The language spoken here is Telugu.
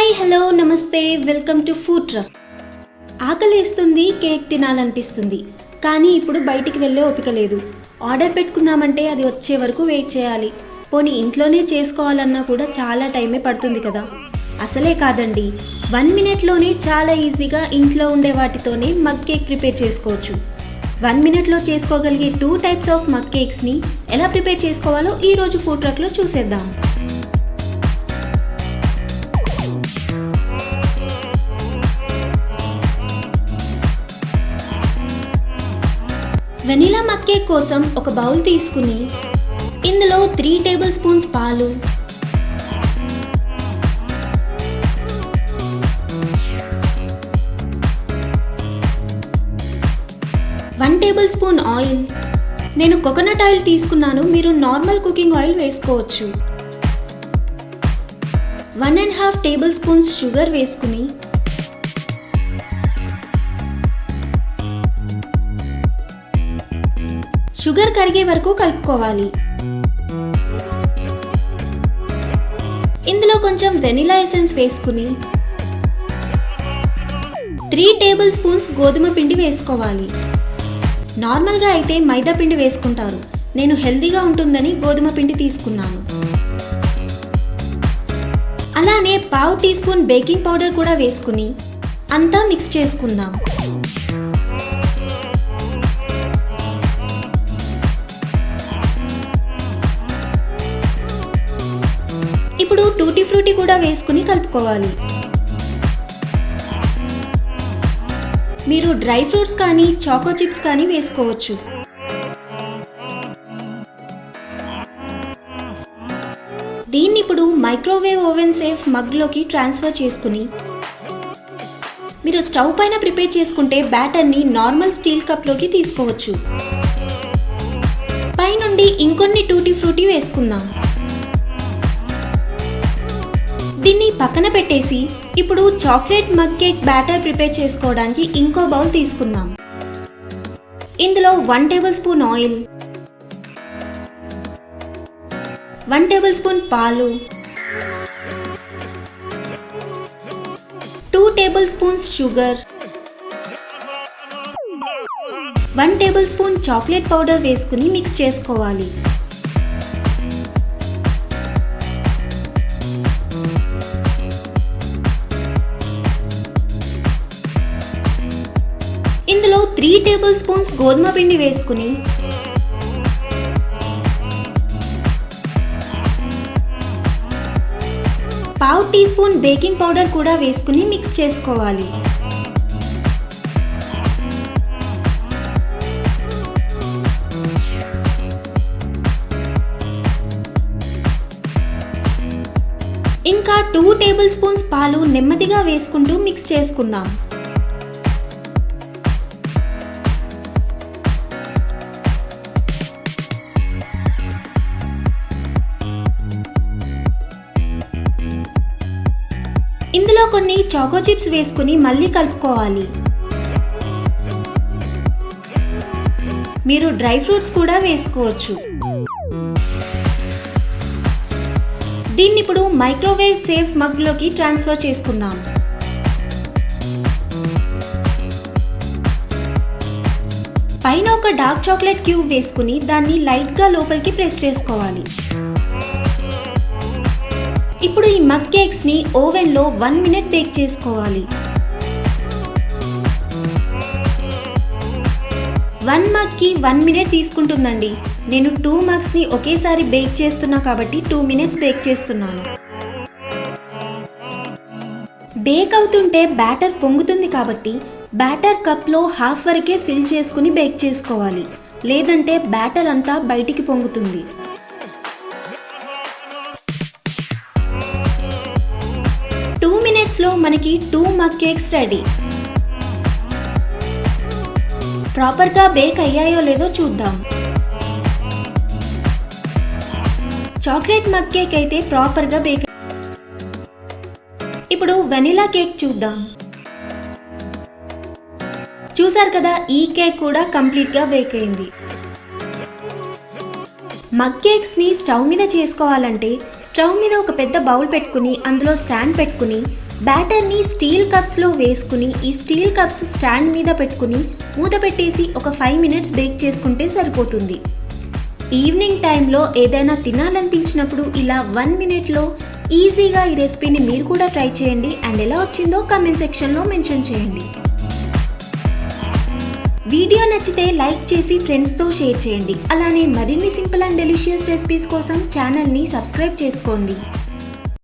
హాయ్ హలో నమస్తే వెల్కమ్ టు ఫుడ్ ట్రక్. ఆకలేస్తుంది, కేక్ తినాలనిపిస్తుంది, కానీ ఇప్పుడు బయటికి వెళ్ళే ఓపిక లేదు. ఆర్డర్ పెట్టుకుందామంటే అది వచ్చే వరకు వెయిట్ చేయాలి. పోనీ ఇంట్లోనే చేసుకోవాలన్నా కూడా చాలా టైమే పడుతుంది కదా. అసలే కాదండి, 1 మినిట్లోనే చాలా ఈజీగా ఇంట్లో ఉండే వాటితోనే మగ్ కేక్ ప్రిపేర్ చేసుకోవచ్చు. 1 మినిట్లో చేసుకోగలిగే 2 టైప్స్ ఆఫ్ మగ్ కేక్స్ని ఎలా ప్రిపేర్ చేసుకోవాలో ఈరోజు ఫుడ్ ట్రక్లో చూసేద్దాం. వెనిలా మగ్ కేక్ కోసం ఒక బౌల్ తీసుకుని ఇందులో 3 టేబుల్ స్పూన్స్ పాలు, 1 టేబుల్ స్పూన్ ఆయిల్, నేను కోకోనట్ ఆయిల్ తీసుకున్నాను, మీరు నార్మల్ కుకింగ్ ఆయిల్ వేసుకోవచ్చు, 1.5 టేబుల్ స్పూన్స్ షుగర్ వేసుకుని షుగర్ కరిగే వరకు కలుపుకోవాలి. ఇందులో కొంచెం వెనిలా ఎసెన్స్ వేసుకుని 3 టేబుల్ స్పూన్స్ గోధుమ పిండి వేసుకోవాలి. నార్మల్గా అయితే మైదా పిండి వేసుకుంటారు, నేను హెల్తీగా ఉంటుందని గోధుమ పిండి తీసుకున్నాను. అలానే 1/2 టీ స్పూన్ బేకింగ్ పౌడర్ కూడా వేసుకుని అంతా మిక్స్ చేసుకుందాం. ఇప్పుడు టూటీ ఫ్రూటీ కూడా వేసుకుని కలుపుకోవాలి. మీరు డ్రై ఫ్రూట్స్ కానీ చాకో చిప్స్ కానీ వేసుకోవచ్చు. దీన్ని ఇప్పుడు మైక్రోవేవ్ ఓవెన్ సేఫ్ మగ్లోకి ట్రాన్స్ఫర్ చేసుకుని మీరు స్టవ్ పైన ప్రిపేర్ చేసుకుంటే బ్యాటర్ని నార్మల్ స్టీల్ కప్లోకి తీసుకోవచ్చు. పైనుండి ఇంకొన్ని టూటీ ఫ్రూటీ వేసుకుందాం. దీన్ని పక్కన పెట్టేసి ఇప్పుడు chocolate mug cake batter prepare చేసుకోవడానికి ఇంకో బౌల్ తీసుకుందాం. ఇందులో 1 table spoon oil, 1 table spoon పాలు, 2 table spoons sugar, 1 table spoon chocolate powder వేసుకుని మిక్స్ చేసుకోవాలి. ఇందులో 3 టేబుల్ స్పూన్స్ గోధుమ పిండి వేసుకుని పావు టీ స్పూన్ బేకింగ్ పౌడర్ కూడా వేసుకుని మిక్స్ చేసుకోవాలి. ఇంకా 2 టేబుల్ స్పూన్స్ పాలు నెమ్మదిగా వేసుకుంటూ మిక్స్ చేసుకుందాం. ఇందులో కొన్ని చాకో చిప్స్ వేసుకుని మళ్ళీ కలుపుకోవాలి. మీరు డ్రై ఫ్రూట్స్ కూడా వేసుకోవచ్చు. దీన్ని ఇప్పుడు మైక్రోవేవ్ సేఫ్ మగ్లోకి ట్రాన్స్ఫర్ చేసుకుందాం. పైన ఒక డార్క్ చాక్లెట్ క్యూబ్ వేసుకుని దాన్ని లైట్గా లోపలికి ప్రెస్ చేసుకోవాలి. ఇప్పుడు ఈ మగ్ కేక్స్ని ఓవెన్లో 1 మినిట్ బేక్ చేసుకోవాలి. 1 మగ్కి 1 మినిట్ తీసుకుంటుందండి. నేను 2 మగ్స్ని ఒకేసారి బేక్ చేస్తున్నా కాబట్టి 2 మినిట్స్ బేక్ చేస్తున్నాను. బేక్ అవుతుంటే బ్యాటర్ పొంగుతుంది కాబట్టి బ్యాటర్ కప్లో హాఫ్ వరకే ఫిల్ చేసుకుని బేక్ చేసుకోవాలి, లేదంటే బ్యాటర్ అంతా బయటికి పొంగుతుంది. 2 మినిట్స్లో మనకి 2 మగ్ కేక్స్ రెడీ. ప్రాపర్గా బేక్ అయ్యాయో లేదో చూద్దాం. చాక్లెట్ మగ్ కేక్ అయితే ప్రాపర్గా బేక్. ఇప్పుడు వెనిలా కేక్ చూద్దాం. చూసారు కదా, ఈ కేక్ కూడా కంప్లీట్గా బేక్ అయింది. మగ్ కేక్స్ని స్టవ్ మీద చేసుకోవాలంటే స్టవ్ మీద ఒక పెద్ద బౌల్ పెట్టుకుని అందులో స్టాండ్ పెట్టుకుని బ్యాటర్ని స్టీల్ కప్స్లో వేసుకుని ఈ స్టీల్ కప్స్ స్టాండ్ మీద పెట్టుకుని మూత పెట్టేసి ఒక 5 మినిట్స్ బేక్ చేసుకుంటే సరిపోతుంది. ఈవినింగ్ టైంలో ఏదైనా తినాలనిపించినప్పుడు ఇలా 1 మినిట్లో ఈజీగా ఈ రెసిపీని మీరు కూడా ట్రై చేయండి అండ్ ఎలా వచ్చిందో కామెంట్ సెక్షన్లో మెన్షన్ చేయండి. వీడియో నచ్చితే లైక్ చేసి ఫ్రెండ్స్తో షేర్ చేయండి. అలానే మరిన్ని సింపుల్ అండ్ డెలిషియస్ రెసిపీస్ కోసం ఛానల్ని సబ్స్క్రైబ్ చేసుకోండి.